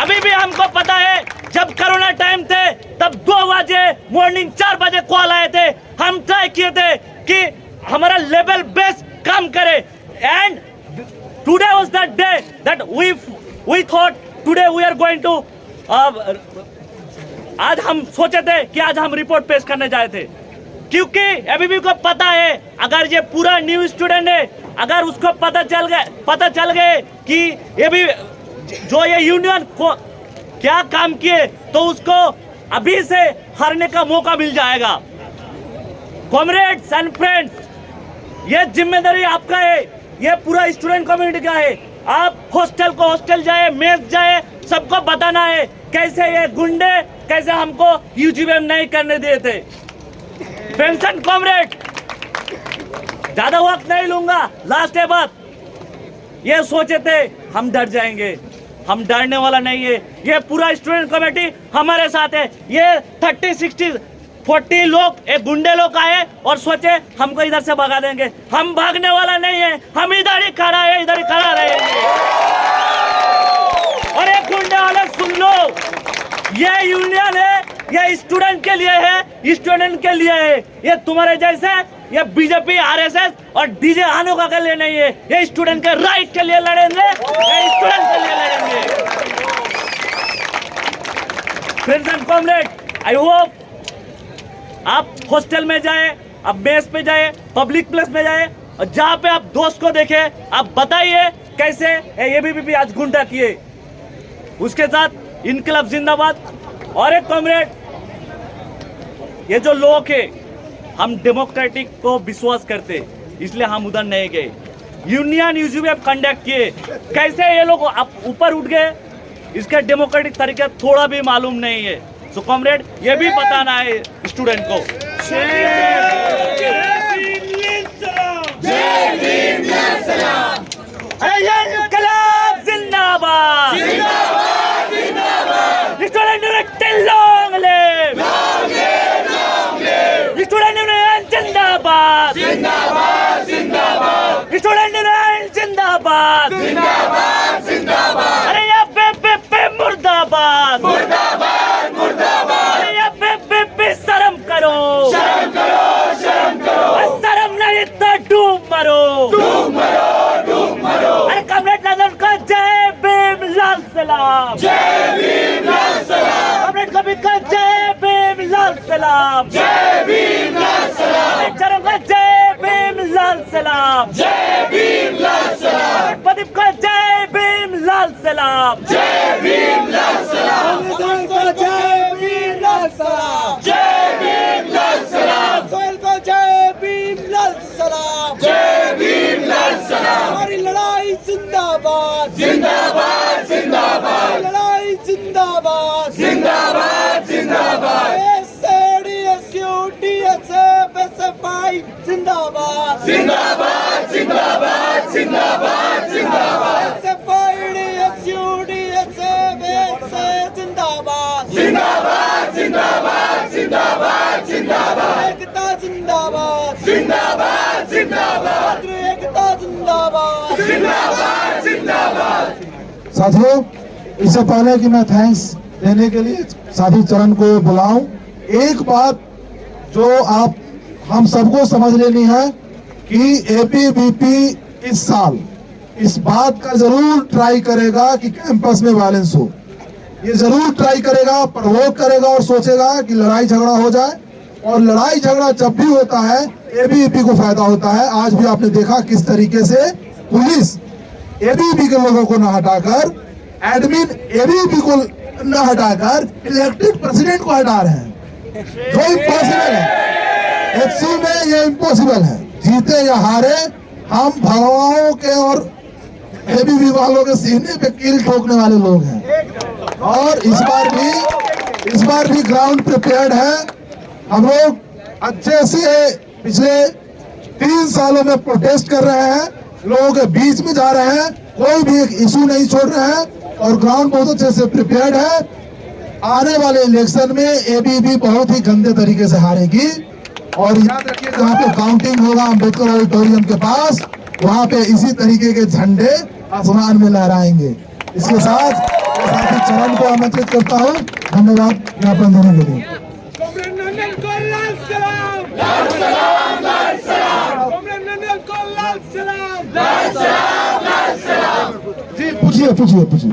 अभी भी हमको पता है जब कोरोना टाइम थे तब 2 बजे मॉर्निंग 4 बजे कॉल आए थे, हम ट्राई किए थे कि हमारा लेवल बेस काम करे। And today was that day that we thought today we are going to आज हम सोचे थे कि आज हम रिपोर्ट पेश करने जाए थे, क्योंकि एबीवी को पता है अगर ये पूरा न्यू स्टूडेंट है, अगर उसको पता चल गए कि ये भी जो ये यूनियन को क्या काम किए तो उसको अभी से हारने का मौका मिल जाएगा। कॉमरेड्स एंड फ्रेंड्स, ये जिम्मेदारी आपका है, ये पूरा स्टूडेंट कम्युनिटी का है। आप हॉस्टल जाए, मेस जाए, सबको बताना है कैसे ये गुंडे कैसे हमको यूजीबीएम नहीं करने दिए थे। फ्रेंड्स एंड कॉमरेड, ज्यादा वक्त नहीं लूंगा, लास्ट है बात। ये सोचे थे हम डर जाएंगे, हम डरने वाला नहीं है। ये पूरा स्टूडेंट कमेटी हमारे साथ है। ये 30, 60, 40 लोग एक गुंडे लोग आए और सोचे हमको इधर से भगा देंगे। हम भागने वाला नहीं है, हम इधर ही खड़ा है, इधर ही खड़ा रहेंगे। और एक गुंडे वाले सुन लो, ये यूनियन है, ये स्टूडेंट के लिए है, स्टूडेंट के लिए है। ये तुम्हारे जैसे ये बीजेपी, आरएसएस और डीजे हानुका के लिए नहीं है। ये स्टूडेंट के राइट के लिए लड़ेंगे, ये स्टूडेंट के लिए लड़ेंगे। Friends and comrade, I hope आप हॉस्टल में जाए, आप मेस पे जाए, पब्लिक प्लेस में जाए, और जहाँ पे आप दोस्त को देखे, आप बताइए कैसे एबीवीपी आज गुंडा किए। उसके साथ इनकलाब जिंदाबाद। और एक कॉमरेड, ये जो लोग है, हम डेमोक्रेटिक को विश्वास करते, इसलिए हम उधर नहीं गए। यूनियन यूजीबीएफ कंडक्ट किए, कैसे ये लोग ऊपर उठ गए, इसका डेमोक्रेटिक तरीका थोड़ा भी मालूम नहीं है। सो कॉमरेड, ये भी बताना है स्टूडेंट को। इनकलाब जिंदाबाद, student union long live, student union जिंदाबाद, स्टूडेंट यूनियन जिंदाबाद, अरे या पे मुर्दाबाद, अरे या पे शर्म करो, शर्म नहीं तो डूब मरो। अरे कॉमरेड नजर का जय भीम लाल सलाम, कॉमरेड कभी का जय भीम लाल सलाम, चरम का जय भीम लाल सलाम, प्रदीप का जय भीम लाल सलाम, सोहेल को जय भीम लाल सलाम, हमारी लड़ाई जिंदाबाद, लड़ाई जिंदाबाद, SADSU, DSF, SFI जिंदाबाद, SFI, DSU, DSF, SA जिंदाबाद, एकता जिंदाबाद, एकता जिंदाबाद। साथियों, इससे पहले कि मैं थैंक्स देने के लिए साथी चरण को बुलाऊं, एक बात जो आप हम सबको समझ लेनी है कि एबीवीपी इस साल इस बात का जरूर ट्राई करेगा कि कैंपस में वायलेंस हो। ये जरूर ट्राई करेगा, प्रवोक करेगा और सोचेगा कि लड़ाई झगड़ा हो जाए। और लड़ाई झगड़ा जब भी होता है, एबीवीपी को फायदा होता है। आज भी आपने देखा किस तरीके से पुलिस एबीवीपी के लोगों को न हटाकर, एडमिन एबीवीपी को न हटाकर इलेक्टेड प्रेसिडेंट को हटा रहे हैं, जो इम्पॉसिबल है। एफसी में ये इम्पॉसिबल है। जीते या हारे, हम भगवानों के और एबीवीपी वालों के सीने पे कील ठोकने वाले लोग हैं। और इस बार भी ग्राउंड प्रिपेयर्ड है। हम लोग अच्छे से पिछले 3 सालों में प्रोटेस्ट कर रहे हैं, लोगों के बीच में जा रहे हैं, कोई भी एक इशू नहीं छोड़ रहे हैं और ग्राउंड बहुत अच्छे से प्रिपेयर्ड है। आने वाले इलेक्शन में एबीवीपी बहुत ही गंदे तरीके से हारेगी। और याद रखिए, जहाँ पे काउंटिंग होगा अम्बेडकर ऑडिटोरियम के पास, वहाँ पे इसी तरीके के झंडे आसमान में लहराएंगे। इसके साथ साथी चरण को आमंत्रित करता हूँ। धन्यवाद ज्ञापन देने के लिए। जी पूछिए।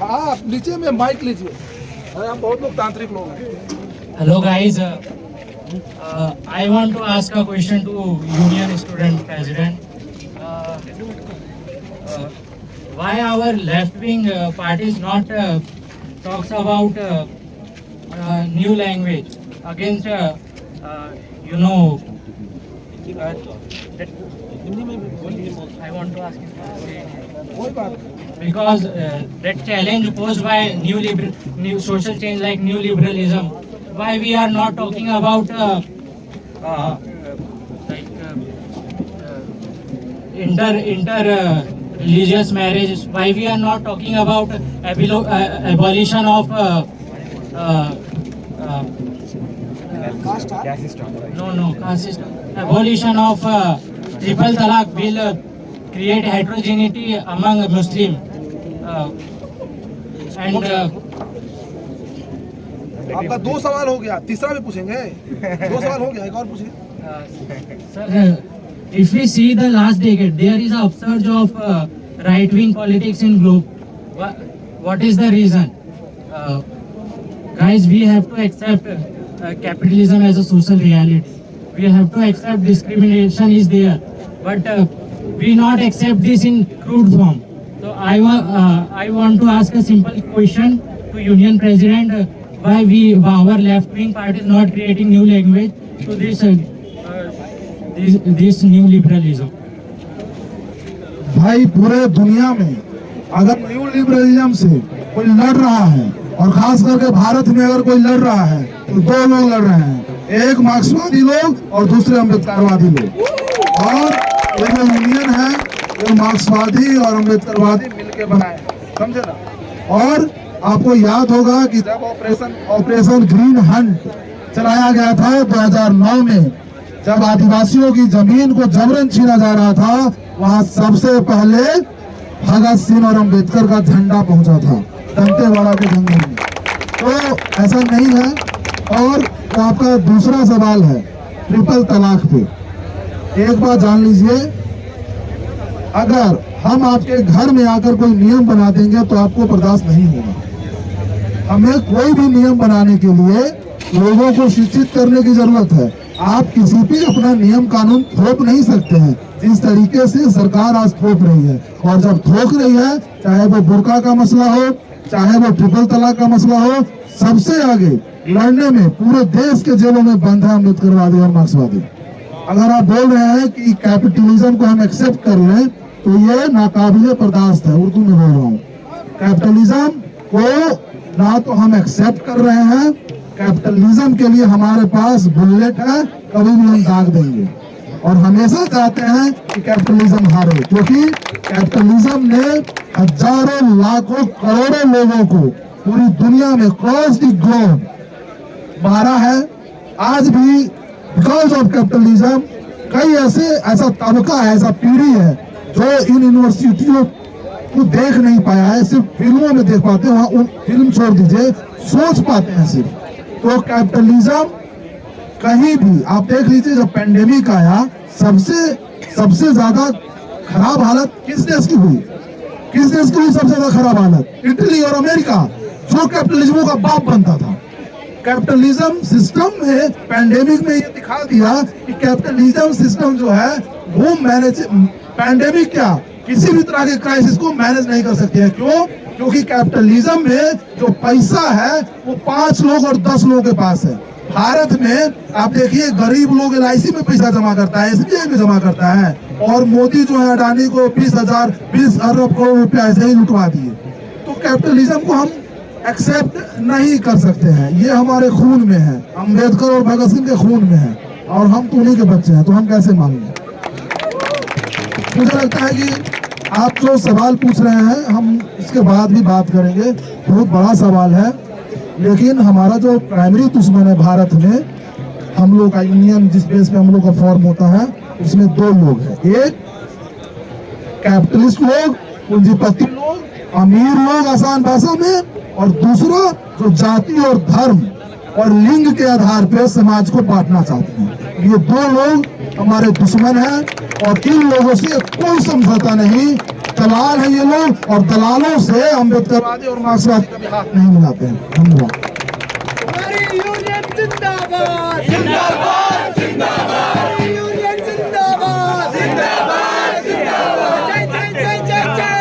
हाँ, नीचे में माइक लीजिए। अरे हम बहुत लोग तांत्रिक लोग हैं। Hello guys, I want to ask a question to Union Student President. Why our left-wing parties not talks about new language against I want to ask because that challenge posed by new social change like new liberalism. Why we are not talking about inter religious marriage? Why we are not talking about abolition of caste system? Abolition of triple talaq will create heterogeneity among Muslim. and आपका 2 सवाल हो गया, तीसरा भी पूछेंगे? 2 सवाल हो गया, एक और पूछिए। sir, if we see the last decade, there is an upsurge of right-wing politics in globe. What is the reason? Guys, we have to accept capitalism as a social reality. We have to accept discrimination is there, but we not accept this in crude form. So I want to ask a simple question to Union President: why our left-wing party is not creating new language to this new liberalism? भाई पूरे दुनिया में अगर new liberalism से कोई लड़ रहा है, और खास करके भारत में अगर कोई लड़ रहा है, तो 2 लोग लड़ रहे हैं, एक मार्क्सवादी लोग और दूसरे अम्बेडकरवादी लोग। और ये जो यूनियन है, ये मार्क्सवादी और अम्बेडकरवादी मिलके बनाए, समझे ना? और आपको याद होगा कि जब ऑपरेशन ग्रीन हंट चलाया गया था 2009 में, जब आदिवासियों की जमीन को जबरन छीना जा रहा था, वहां सबसे पहले भगत सिंह और अम्बेडकर का झंडा पहुंचा था दंतेवाड़ा के जंगल में। तो ऐसा नहीं है। और तो आपका दूसरा सवाल है ट्रिपल तलाक पे। एक बात जान लीजिए, अगर हम आपके घर में आकर कोई नियम बना देंगे तो आपको बर्दाश्त नहीं होगा। हमें कोई भी नियम बनाने के लिए लोगों को शिक्षित करने की जरूरत है। आप किसी भी अपना नियम कानून थोप नहीं सकते हैं, जिस तरीके से सरकार आज थोप रही है। और जब थोप रही है, चाहे वो बुर्का का मसला हो, चाहे वो ट्रिपल तलाक का मसला हो, सबसे आगे लड़ने में पूरे देश के जेलों में बंद है अम्बेडकरवादी और मार्क्सवादी। अगर आप बोल रहे हैं कि कैपिटलिज्म को हम एक्सेप्ट कर लें, तो ये नाकाबिले बर्दाश्त है। उर्दू में बोल रहा हूँ, कैपिटलिज्म को ना तो हम एक्सेप्ट कर रहे हैं, कैपिटलिज्म के लिए हमारे पास बुलेट है, कभी भी हम दाग देंगे। और हमेशा चाहते हैं कि कैपिटलिज्म हारे, क्योंकि कैपिटलिज्म ने हजारों लाखों करोड़ों लोगों को पूरी दुनिया में क्रॉस द ग्लोब मारा है। आज भी बिकॉज ऑफ कैपिटलिज्म कई ऐसा तबका है, ऐसा पीढ़ी है जो इन यूनिवर्सिटियों को देख नहीं पाया है, सिर्फ फिल्मों में देख पाते हैं। वहाँ फिल्म छोड़ दीजिए, सोच पाते हैं सिर्फ। तो कैपिटलिज्म कहीं भी आप देख लीजिए, जब पेंडेमिक आया, सबसे ज्यादा खराब हालत किस देश की हुई? किस देश की हुई सबसे ज्यादा खराब हालत? इटली और अमेरिका, जो कैपिटलिज्म का बाप बनता था। कैपिटलिज्म सिस्टम में पेंडेमिक में ये दिखा दिया कि कैपिटलिज्म सिस्टम जो है वो मैनेज, पेंडेमिक क्या किसी भी तरह के क्राइसिस को मैनेज नहीं कर सकती है। क्यों? क्योंकि कैपिटलिज्म में जो पैसा है वो 5 लोग और 10 लोगों के पास है। भारत में आप देखिए, गरीब लोग LIC में पैसा जमा करता है, SBI में जमा करता है, और मोदी जो है अडानी को 20 अरब करोड़ रुपया ऐसे ही लुटवा दिए। तो कैपिटलिज्म को हम एक्सेप्ट नहीं कर सकते हैं, ये हमारे खून में है, अम्बेडकर और भगत सिंह के खून में है, और हम तो उन्हीं के बच्चे हैं, तो हम कैसे मांगे? मुझे लगता है कि आप जो सवाल पूछ रहे हैं, हम इसके बाद भी बात करेंगे। बहुत बड़ा सवाल है, लेकिन हमारा जो प्राइमरी दुश्मन है भारत में, हम लोग का यूनियन जिस बेस पे हम लोग का फॉर्म होता है, उसमें 2 लोग हैं। एक कैपिटलिस्ट लोग, पूंजीपति लोग, अमीर लोग आसान भाषा में, और दूसरा जो जाति और धर्म और लिंग के आधार पे समाज को बांटना चाहते हैं। ये 2 लोग हमारे दुश्मन हैं, और इन लोगों से कोई समझौता नहीं। दलाल है ये लोग, और दलालों से अम्बेडकरवादी और मार्क्सवादी कभी हाथ नहीं मिलाते हैं। धन्यवाद। हमारी यूनियन जिंदाबाद, जिंदाबाद, जिंदाबाद, यूनियन जिंदाबाद, जिंदाबाद, जिंदाबाद, जय जय जय जय जय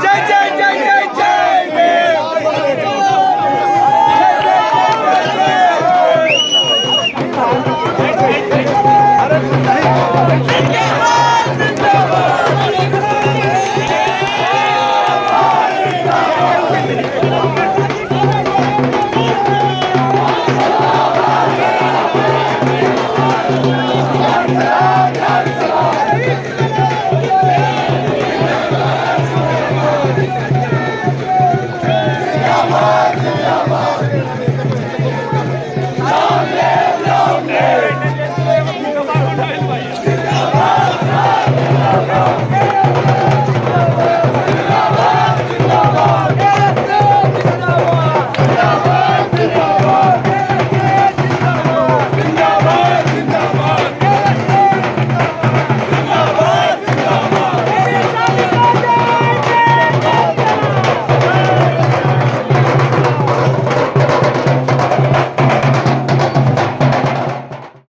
जय जय जय जय जय। जिंदाबाद